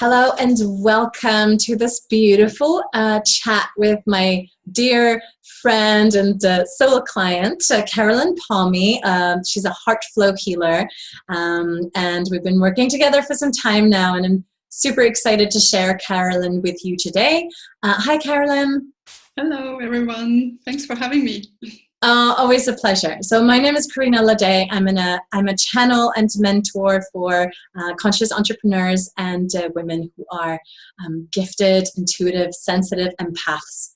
Hello and welcome to this beautiful chat with my dear friend and solo client, Carolyn Palmy. She's a heart flow healer, and we've been working together for some time now, and I'm super excited to share Carolyn with you today. Hi, Carolyn. Hello, everyone. Thanks for having me. Always a pleasure. So my name is Karina Ladet. I'm a channel and mentor for conscious entrepreneurs and women who are gifted, intuitive, sensitive empaths.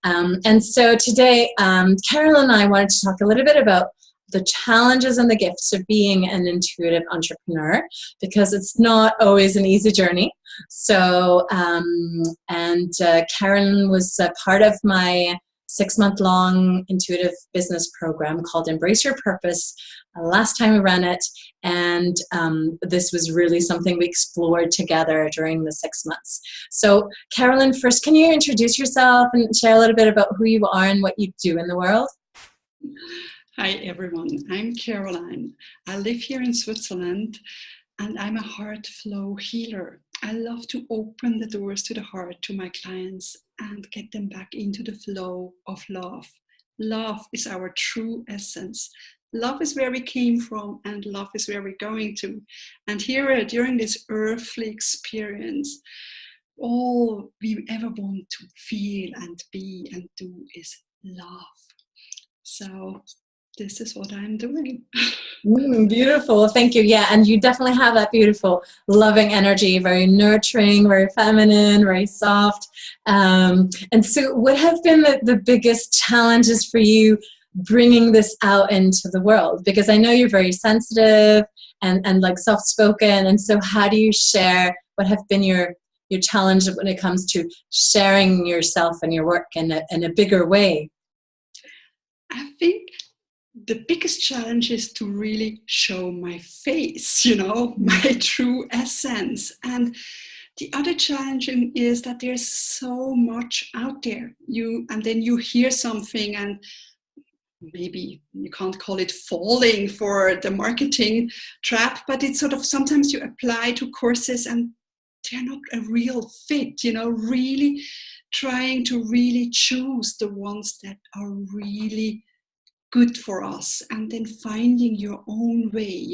And so today, Carol and I wanted to talk a little bit about the challenges and the gifts of being an intuitive entrepreneur, because it's not always an easy journey. So, Carolyn was a part of my 6-month-long intuitive business program called Embrace Your Purpose. Last time we ran it, and this was really something we explored together during the 6 months. So, Carolyn, first, can you introduce yourself and share a little bit about who you are and what you do in the world? Hi, everyone. I'm Caroline. I live here in Switzerland, and I'm a heart flow healer. I love to open the doors to the heart to my clients and get them back into the flow of love. Love is our true essence. Love is where we came from, and love is where we're going to. And here, during this earthly experience, all we ever want to feel and be and do is love. So this is what I'm doing. Beautiful. Thank you. Yeah. And you definitely have that beautiful, loving energy, very nurturing, very feminine, very soft. And so what have been the biggest challenges for you bringing this out into the world? Because I know you're very sensitive and like soft-spoken. And so how do you share, what have been your challenge when it comes to sharing yourself and your work in a bigger way? I think the biggest challenge is to really show my face, my true essence. And the other challenge is that there's so much out there. And then you hear something, and maybe you can't call it falling for the marketing trap, but it's sort of sometimes you apply to courses and they're not a real fit, really trying to really choose the ones that are really good for us, and then finding your own way,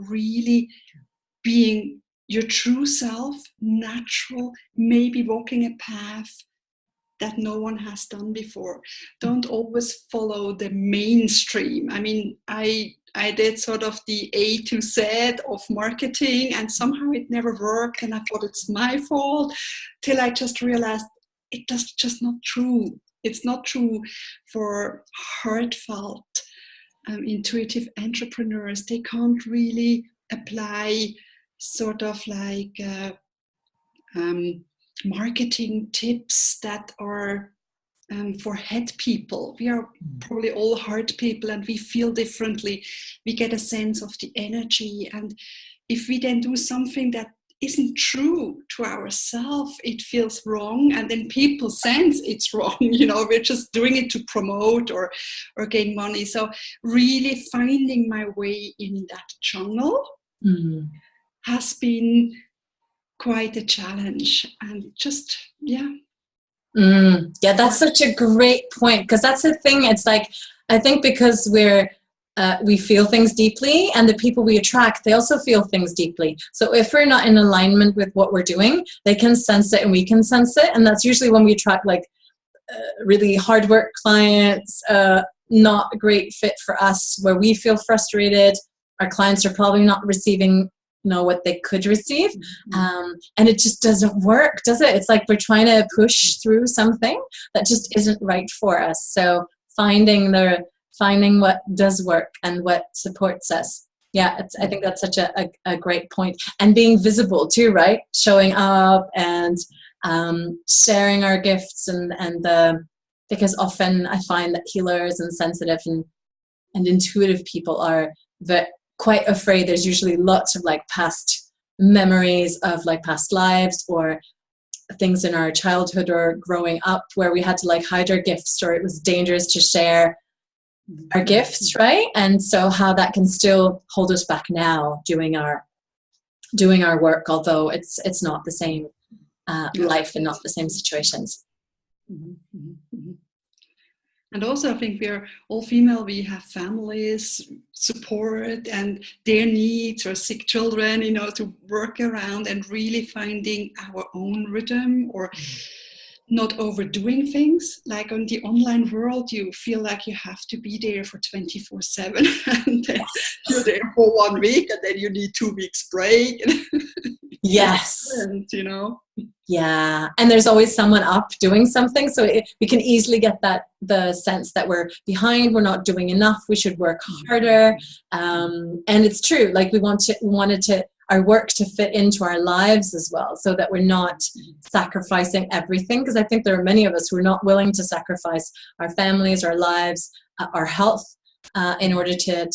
really being your true self, natural, maybe walking a path that no one has done before. Don't always follow the mainstream. I mean, I did sort of the A to Z of marketing, and somehow it never worked, and I thought it's my fault, till I just realized that's just not true. It's not true for heartfelt, intuitive entrepreneurs. They can't really apply sort of like marketing tips that are for head people. We are probably all heart people, and we feel differently. We get a sense of the energy, and if we then do something that isn't true to ourselves, it feels wrong, and then people sense it's wrong. We're just doing it to promote or gain money. So really finding my way in that jungle has been quite a challenge, and just yeah, that's such a great point, because that's the thing. It's like, I think because we feel things deeply, and the people we attract, they also feel things deeply. So if we're not in alignment with what we're doing, they can sense it and we can sense it. And that's usually when we attract like really hard work clients, not a great fit for us, where we feel frustrated. Our clients are probably not receiving what they could receive. And it just doesn't work, does it? It's like we're trying to push through something that just isn't right for us. So finding what does work and what supports us. Yeah, I think that's such a great point. And being visible too, right? Showing up and sharing our gifts because often I find that healers and sensitive and intuitive people are quite afraid. There's usually lots of like past memories of like past lives or things in our childhood or growing up where we had to like hide our gifts, or it was dangerous to share our gifts, right? And so how that can still hold us back now doing our work, although it's not the same. life and not the same situations. Mm-hmm, mm-hmm, mm-hmm. And also, I think we're all female, we have families, support, and their needs, or sick children, to work around, and really finding our own rhythm, or not overdoing things. Like on the online world, you feel like you have to be there for 24/7, and then you're there for 1 week, and then you need 2 weeks break. Yes. And, yeah, and there's always someone up doing something, so we can easily get the sense that we're behind, we're not doing enough, we should work harder. And it's true, like we wanted our work to fit into our lives as well, so that we're not sacrificing everything, because I think there are many of us who are not willing to sacrifice our families, our lives, our health, in order to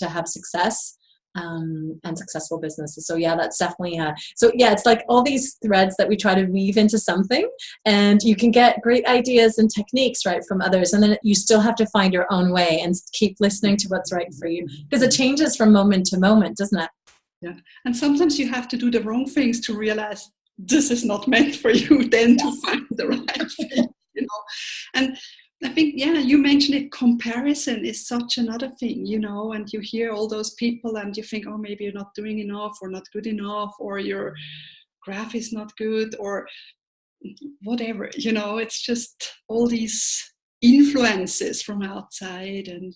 have success. And successful businesses. So yeah, that's definitely it's like all these threads that we try to weave into something, and you can get great ideas and techniques right from others, and then you still have to find your own way and keep listening to what's right for you, because it changes from moment to moment, doesn't it? Yeah, and sometimes you have to do the wrong things to realize this is not meant for you, then to find the right thing, And I think, you mentioned it, comparison is such another thing, and you hear all those people and you think, oh, maybe you're not doing enough, or not good enough, or your graph is not good, or whatever, it's just all these influences from outside. And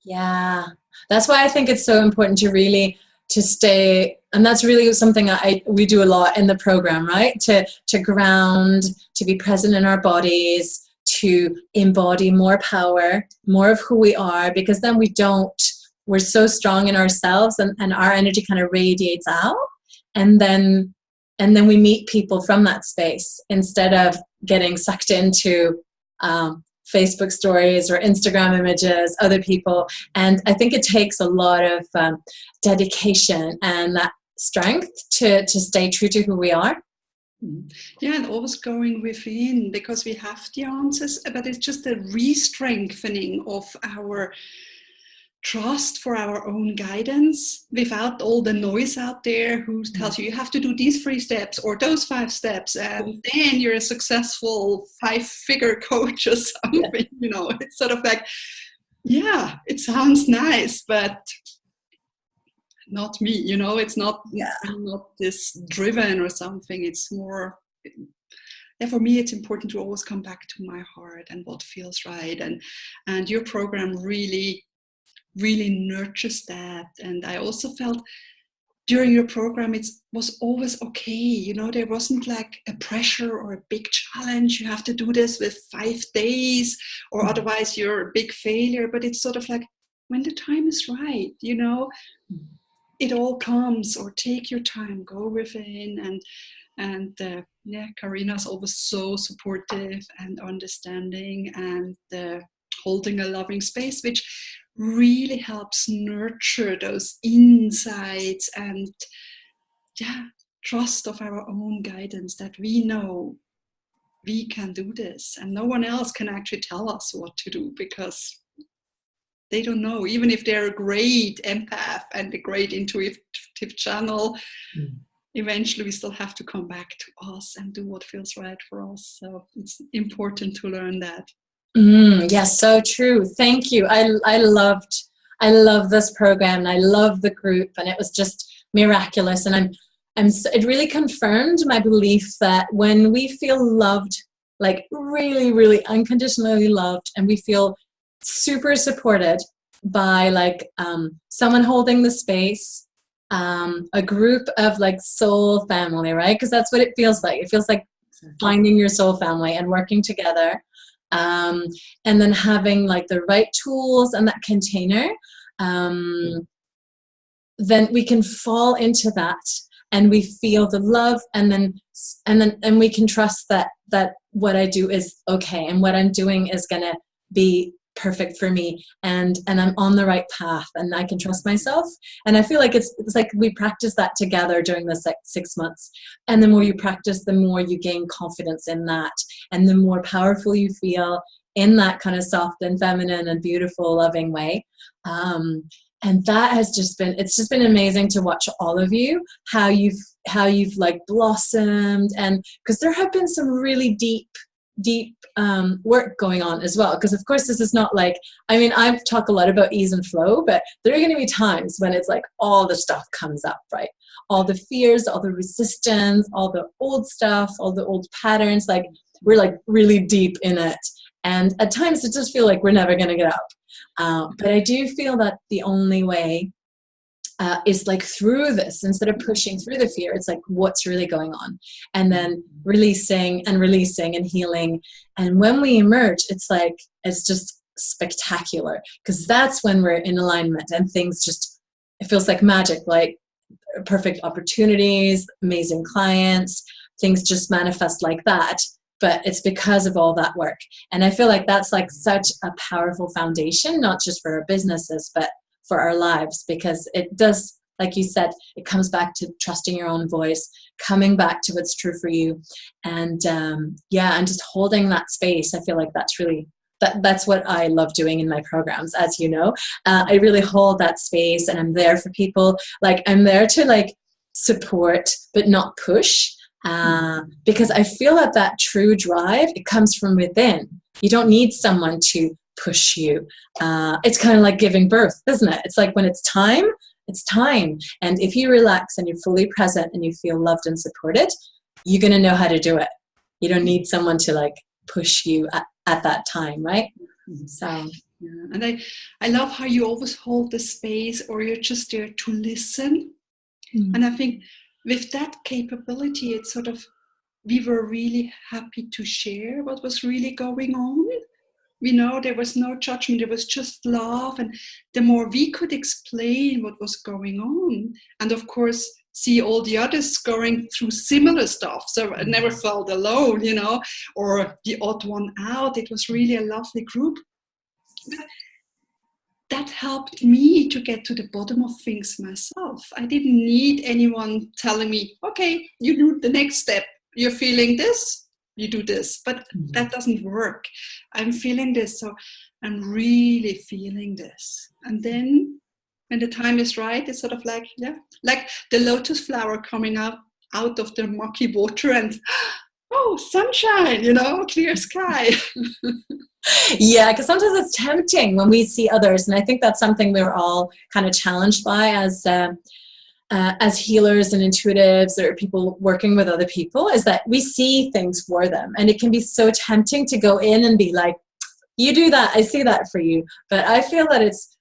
yeah, that's why I think it's so important to stay, and that's really something we do a lot in the program, right? To ground, to be present in our bodies, to embody more power, more of who we are, because then we're so strong in ourselves, and our energy kind of radiates out, and then we meet people from that space, instead of getting sucked into Facebook stories or Instagram images, other people. And I think it takes a lot of dedication and that strength to stay true to who we are. Yeah, and always going within, because we have the answers, but it's just a re-strengthening of our trust for our own guidance, without all the noise out there who tells you have to do these 3 steps or those 5 steps, and then you're a successful 5-figure coach or something. It's sort of like, it sounds nice, but not me, it's not, I'm not this driven or something. It's more, for me, it's important to always come back to my heart and what feels right. And your program really, really nurtures that. And I also felt during your program, it was always okay. There wasn't like a pressure or a big challenge. You have to do this with 5 days, or otherwise you're a big failure. But it's sort of like, when the time is right, it all comes, or take your time, go within. And Karina's always so supportive and understanding, and holding a loving space, which really helps nurture those insights and trust of our own guidance, that we know we can do this, and no one else can actually tell us what to do, because they don't know. Even if they're a great empath and a great intuitive channel, eventually we still have to come back to us and do what feels right for us. So it's important to learn that. Yes, so true. Thank you. I love this program, and I love the group, and it was just miraculous. And it really confirmed my belief that when we feel loved, like really, really unconditionally loved, and we feel super supported by someone holding the space, a group of soul family, right? Because that's what it feels like. It feels like finding your soul family and working together, and then having the right tools and that container, then we can fall into that, and we feel the love, and we can trust that what I do is okay, and what I'm doing is gonna be perfect for me, and I'm on the right path, and I can trust myself. And I feel like it's like we practice that together during the 6 months, and the more you practice, the more you gain confidence in that, and the more powerful you feel in that kind of soft and feminine and beautiful, loving way. And that has it's just been amazing to watch all of you, how you've like blossomed. And because there have been some really deep work going on as well. Because of course this is not like, I mean, I've talked a lot about ease and flow, but there are going to be times when it's like all the stuff comes up, right? All the fears, all the resistance, all the old stuff, all the old patterns, like we're like really deep in it. And at times it just feels like we're never going to get up. But I do feel that the only way is like through this, instead of pushing through the fear, it's like what's really going on, and then releasing and healing. And when we emerge, it's like, it's just spectacular, because that's when we're in alignment and things just, it feels like magic, like perfect opportunities, amazing clients, things just manifest like that. But it's because of all that work. And I feel like that's like such a powerful foundation, not just for our businesses, but for our lives, because it does, like you said, it comes back to trusting your own voice, coming back to what's true for you. And and just holding that space. I feel like that's really, that's what I love doing in my programs, as you know. I really hold that space, and I'm there for people. Like, I'm there to like support, but not push. Because I feel that true drive, it comes from within. You don't need someone to push you. It's kind of like giving birth, isn't it? It's like when it's time, it's time. And if you relax and you're fully present and you feel loved and supported, you're going to know how to do it. You don't need someone to like push you at that time, right? So yeah. And I love how you always hold the space, or you're just there to listen. And I think with that capability, it's sort of, we were really happy to share what was really going on. You know, there was no judgment, there was just love. And the more we could explain what was going on, and of course, see all the others going through similar stuff. So I never felt alone, you know, or the odd one out. It was really a lovely group. But that helped me to get to the bottom of things myself. I didn't need anyone telling me, okay, you do the next step. You're feeling this, you do this. But that doesn't work. I'm feeling this, so I'm really feeling this. And then when the time is right, it's sort of like, yeah, like the lotus flower coming out of the murky water, and oh, sunshine, you know, clear sky. Yeah, because sometimes it's tempting when we see others, and I think that's something we're all kind of challenged by as healers and intuitives, or people working with other people, is that we see things for them, and it can be so tempting to go in and be like, "You do that, I see that for you." But I feel that it's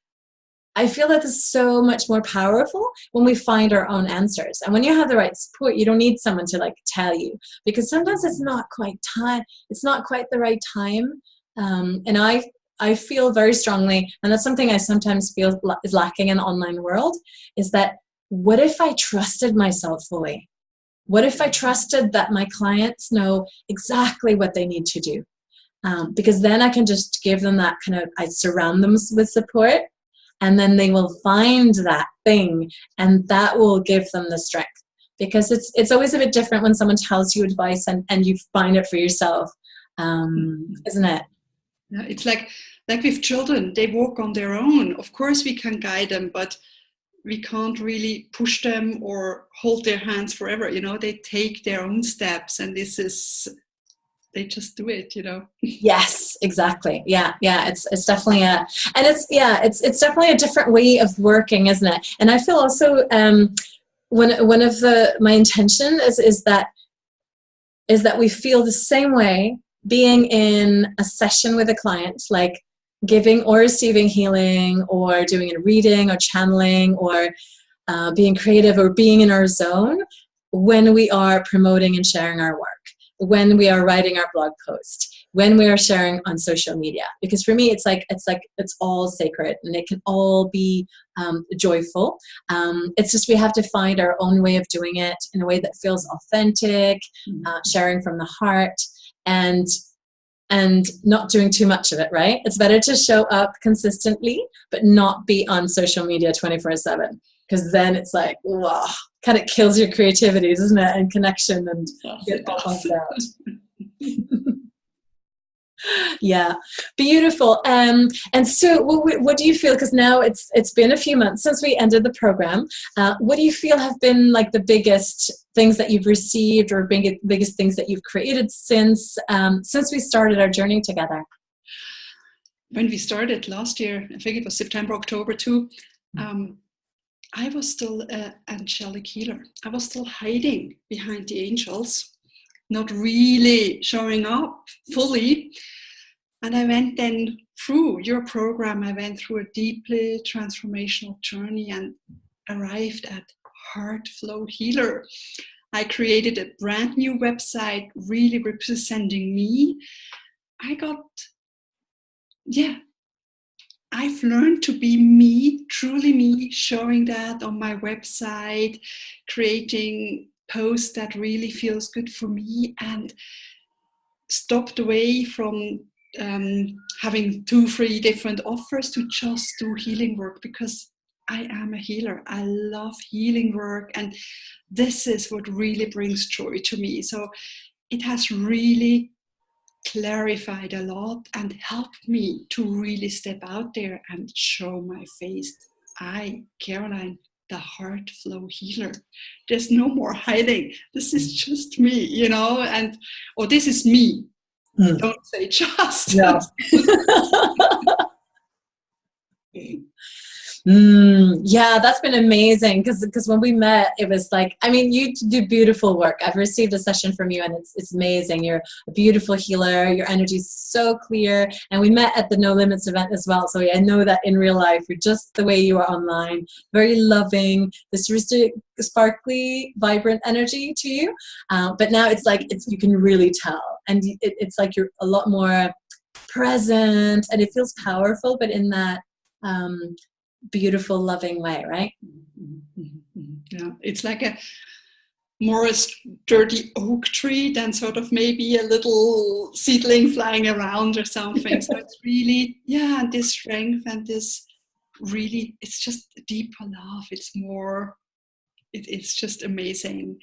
so much more powerful when we find our own answers, and when you have the right support, you don't need someone to like tell you, because sometimes it's not quite time. It's not quite the right time. And I feel very strongly, and that's something I sometimes feel is lacking in the online world, is that what if I trusted myself fully? What if I trusted that my clients know exactly what they need to do? Because then I can just give them that kind of, I surround them with support, and then they will find that thing, and that will give them the strength. Because it's always a bit different when someone tells you advice and you find it for yourself, isn't it? Yeah, it's like with children, they walk on their own. Of course, we can guide them, but we can't really push them or hold their hands forever. You know, they take their own steps, and they just do it. You know. Yes, exactly. Yeah. It's definitely it's definitely a different way of working, isn't it? And I feel also one of my intention is that we feel the same way being in a session with a client, like giving or receiving healing, or doing a reading or channeling, or being creative, or being in our zone when we are promoting and sharing our work, when we are writing our blog post, when we are sharing on social media. Because for me, it's all sacred, and it can all be joyful. It's just we have to find our own way of doing it in a way that feels authentic, sharing from the heart, and not doing too much of it, right? It's better to show up consistently, but not be on social media 24/7, because then it's like, wow, kind of kills your creativity, doesn't it? And connection, and Yes, get all bugged out. Yeah, beautiful. And so, what do you feel? Because now it's been a few months since we ended the program. What do you feel have been like the biggest things that you've received, or biggest things that you've created since we started our journey together? When we started last year, I think it was September, October too. I was still an angelic healer. I was still hiding behind the angels, not really showing up fully. And I went then through your program, I went through a deeply transformational journey and arrived at Heart Flow Healer. I created a brand new website, really representing me. I've learned to be me, truly me, showing that on my website, creating posts that really feels good for me, and stopped away from having 2-3 different offers to just do healing work, because I am a healer. I love healing work, and this is what really brings joy to me. So it has really clarified a lot and helped me to really step out there and show my face. I, Caroline, the Heart Flow Healer. There's no more hiding. This is just me, or this is me. Don't say just. No. Yeah, that's been amazing, because when we met, it was like, I mean, you do beautiful work. I've received a session from you, and it's amazing. You're a beautiful healer. Your energy is so clear, and we met at the No Limits event as well. So I know that in real life, you're just the way you are online. Very loving, this really sparkly, vibrant energy to you. But now it's like you can really tell, and it's like you're a lot more present, and it feels powerful, but in that beautiful, loving way, right? Yeah, it's like a sturdy oak tree than sort of maybe a little seedling flying around or something. So it's really, this strength and this really, it's just a deeper love. It's more, it's just amazing.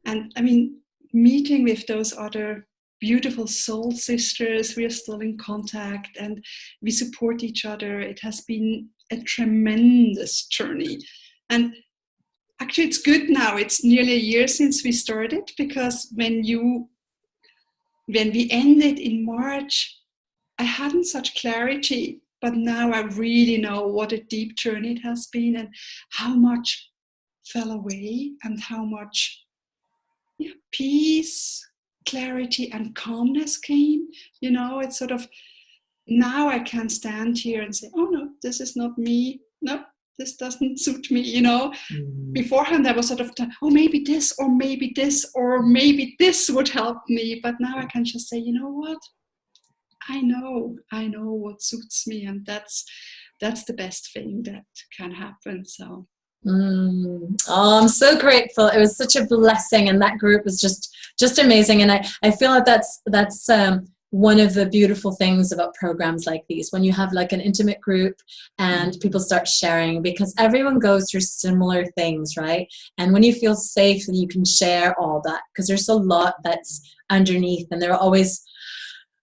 And I mean, meeting with those other beautiful soul sisters, we are still in contact and we support each other. It has been a tremendous journey. And actually, it's good now. It's nearly a year since we started, because when we ended in March, I hadn't such clarity, but now I really know what a deep journey it has been, and how much fell away, and how much peace, clarity, and calmness came. It's sort of, now I can stand here and say, oh no, this is not me. No, this doesn't suit me. Beforehand I was sort of, oh, maybe this, or maybe this, or maybe this would help me. But now I can just say, you know what? I know what suits me, and that's the best thing that can happen. So. Oh, I'm so grateful. It was such a blessing, and that group was just amazing. And I feel like that's one of the beautiful things about programs like these, when you have like an intimate group and people start sharing, because everyone goes through similar things, right? And when you feel safe, then you can share all that, because there's a lot that's underneath, and there are always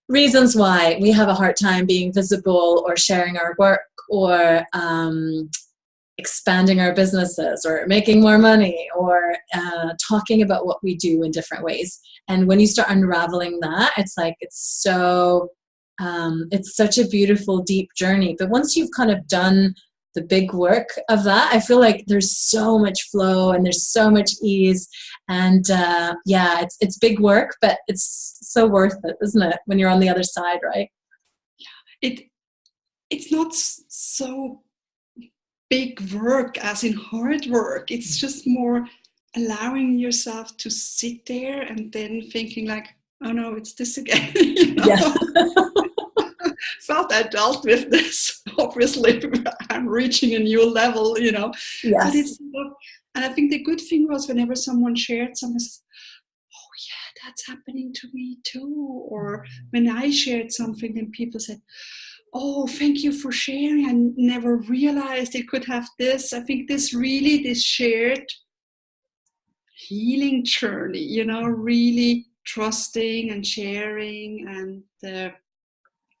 reasons why we have a hard time being visible, or sharing our work, or expanding our businesses, or making more money, or talking about what we do in different ways. And when you start unraveling that, it's like, it's such a beautiful, deep journey. But once you've kind of done the big work of that, I feel like there's so much flow, and there's so much ease. And it's big work, but it's so worth it, isn't it, when you're on the other side, right? It's not so big work as in hard work. It's just more allowing yourself to sit there and then thinking like, oh no, it's this again. Yeah. Felt I dealt with this. Obviously, I'm reaching a new level, Yes. But it's not, and I think the good thing was, whenever someone shared something, oh yeah, that's happening to me too. Or when I shared something, then people said, oh, thank you for sharing. I never realized it could have this. I think this shared healing journey, really trusting and sharing, and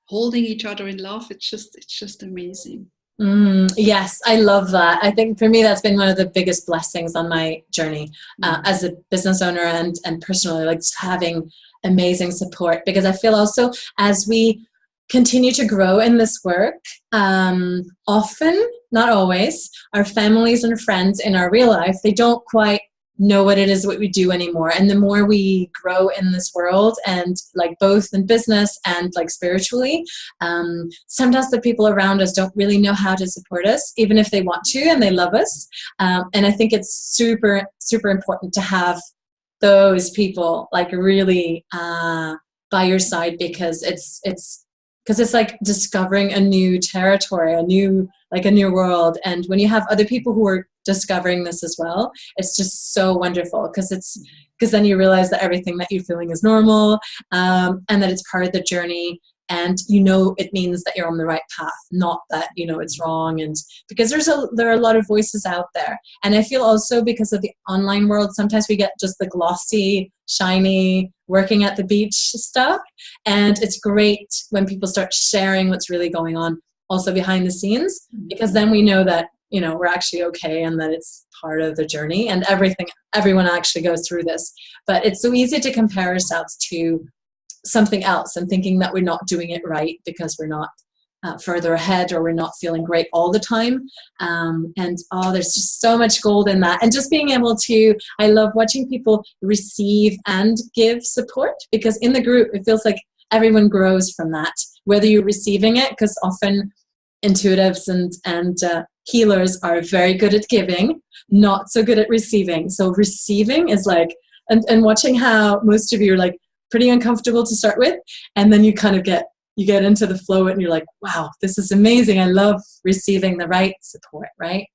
holding each other in love. It's just amazing. Yes, I love that. I think for me, that's been one of the biggest blessings on my journey as a business owner and personally, like having amazing support, because I feel also as we continue to grow in this work, often, not always, our families and friends in our real life, they don't quite know what it is what we do anymore. And the more we grow in this world, and like both in business and like spiritually, sometimes the people around us don't really know how to support us, even if they want to and they love us. And I think it's super, super important to have those people like really by your side, because it's like discovering a new territory, a new world. And when you have other people who are discovering this as well, it's just so wonderful, because then you realize that everything that you're feeling is normal, and that it's part of the journey, and it means that you're on the right path, not that it's wrong. And because there are a lot of voices out there, and I feel also because of the online world, sometimes we get just the glossy, shiny, working at the beach stuff, and it's great when people start sharing what's really going on also behind the scenes, because then we know that we're actually okay, and that it's part of the journey, and everyone actually goes through this. But it's so easy to compare ourselves to something else and thinking that we're not doing it right because we're not further ahead, or we're not feeling great all the time. There's just so much gold in that. And just being able to, I love watching people receive and give support, because in the group, it feels like everyone grows from that, whether you're receiving it, because often intuitives and healers are very good at giving, not so good at receiving. So receiving is like, and watching how most of you are like pretty uncomfortable to start with, and then you kind of get into the flow, and you're like, wow, this is amazing. I love receiving the right support, right?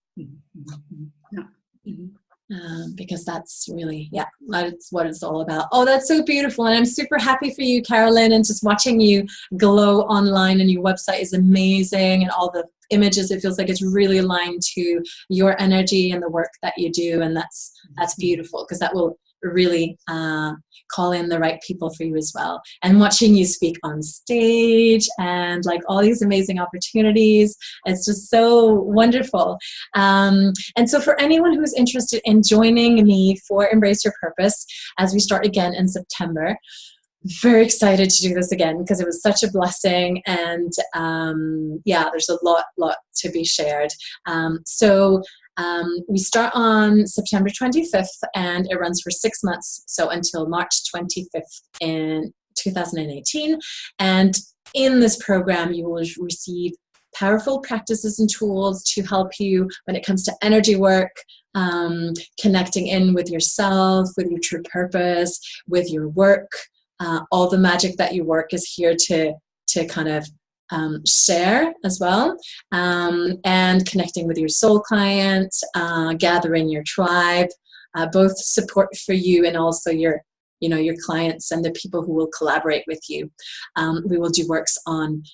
Because that's really, that's what it's all about. Oh, that's so beautiful. And I'm super happy for you, Carolyn, and just watching you glow online, and your website is amazing, and all the images, it feels like it's really aligned to your energy and the work that you do. And that's beautiful, because that will really call in the right people for you as well. And watching you speak on stage and like all these amazing opportunities, it's just so wonderful. And so for anyone who's interested in joining me for Embrace Your Purpose, as we start again in September, very excited to do this again, because it was such a blessing, and there's a lot to be shared. We start on September 25th, and it runs for 6 months, so until March 25th in 2018. And in this program, you will receive powerful practices and tools to help you when it comes to energy work, connecting in with yourself, with your true purpose, with your work. All the magic that you work is here to kind of share as well, and connecting with your soul client, gathering your tribe, both support for you and also your clients and the people who will collaborate with you. We will do work on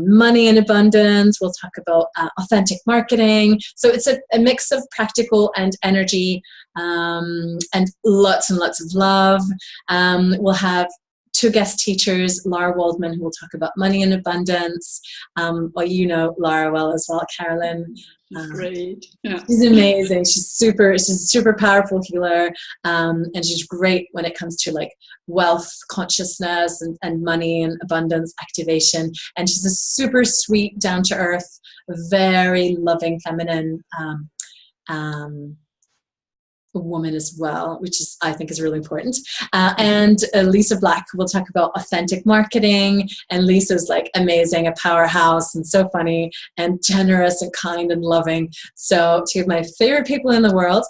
money and abundance. We'll talk about authentic marketing. So it's a mix of practical and energy, and lots of love. We'll have 2 guest teachers, Laura Waldman, who will talk about money and abundance. Laura well as well, Carolyn. Great. Yeah. She's amazing. She's a super powerful healer. And she's great when it comes to like wealth consciousness and money and abundance activation. And she's a super sweet, down to earth, very loving, feminine, woman as well, which is, I think, is really important. And Lisa Black will talk about authentic marketing, and Lisa's like amazing, a powerhouse, and so funny and generous and kind and loving. So 2 of my favorite people in the world.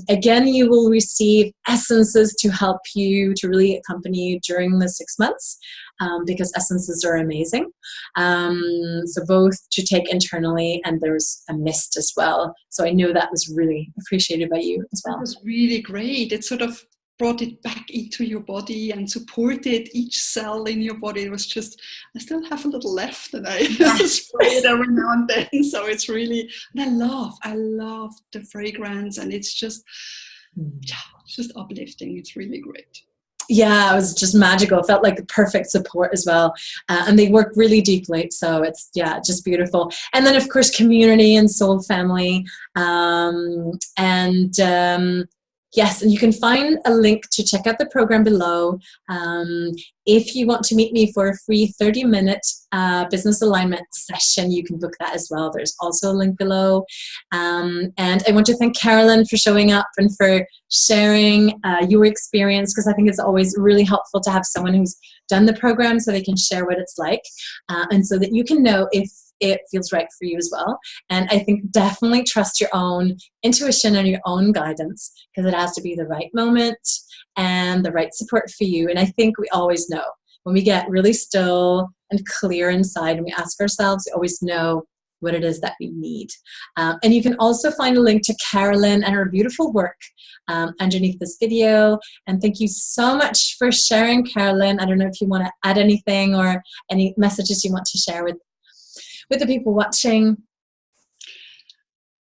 Again, you will receive essences to help you, to really accompany you during the 6 months, because essences are amazing. So both to take internally, and there's a mist as well. So I know that was really appreciated by you as well. That was really great. It sort of brought it back into your body and supported each cell in your body. It was just, I still have a little left, and I spray it every now and then. So it's really, and I love the fragrance, and it's just uplifting. It's really great. Yeah, it was just magical. It felt like perfect support as well. And they work really deeply. So it's, yeah, just beautiful. And then, of course, community and soul family. Yes, and you can find a link to check out the program below. If you want to meet me for a free 30-minute business alignment session, you can book that as well. There's also a link below. And I want to thank Carolyn for showing up and for sharing your experience, because I think it's always really helpful to have someone who's done the program so they can share what it's like, and so that you can know if it feels right for you as well. And I think definitely trust your own intuition and your own guidance, because it has to be the right moment and the right support for you. And I think we always know when we get really still and clear inside and we ask ourselves, we always know what it is that we need. And you can also find a link to Carolyn and her beautiful work underneath this video. And thank you so much for sharing, Carolyn. I don't know if you want to add anything or any messages you want to share with the people watching.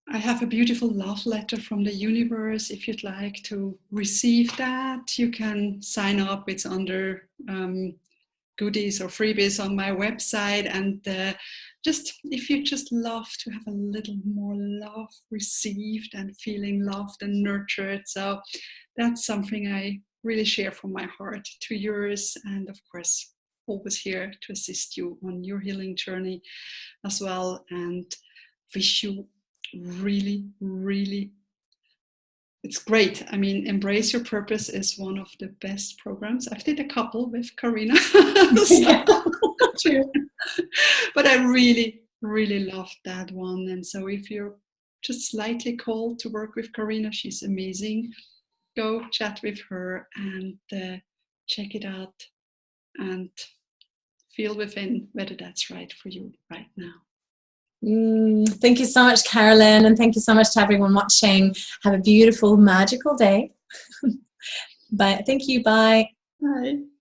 I have a beautiful love letter from the universe. If you'd like to receive that, you can sign up. It's under goodies or freebies on my website. And if you just love to have a little more love received and feeling loved and nurtured. So that's something I really share from my heart to yours. And of course, always here to assist you on your healing journey as well, and wish you really, really, it's great. I mean, Embrace Your Purpose is one of the best programs. I've did a couple with Karina. But I really, really loved that one. And so if you're just slightly called to work with Karina, she's amazing. Go chat with her and check it out and feel within whether that's right for you right now. Thank you so much, Carolyn, and thank you so much to everyone watching. Have a beautiful, magical day. Bye. Thank you. Bye. Bye.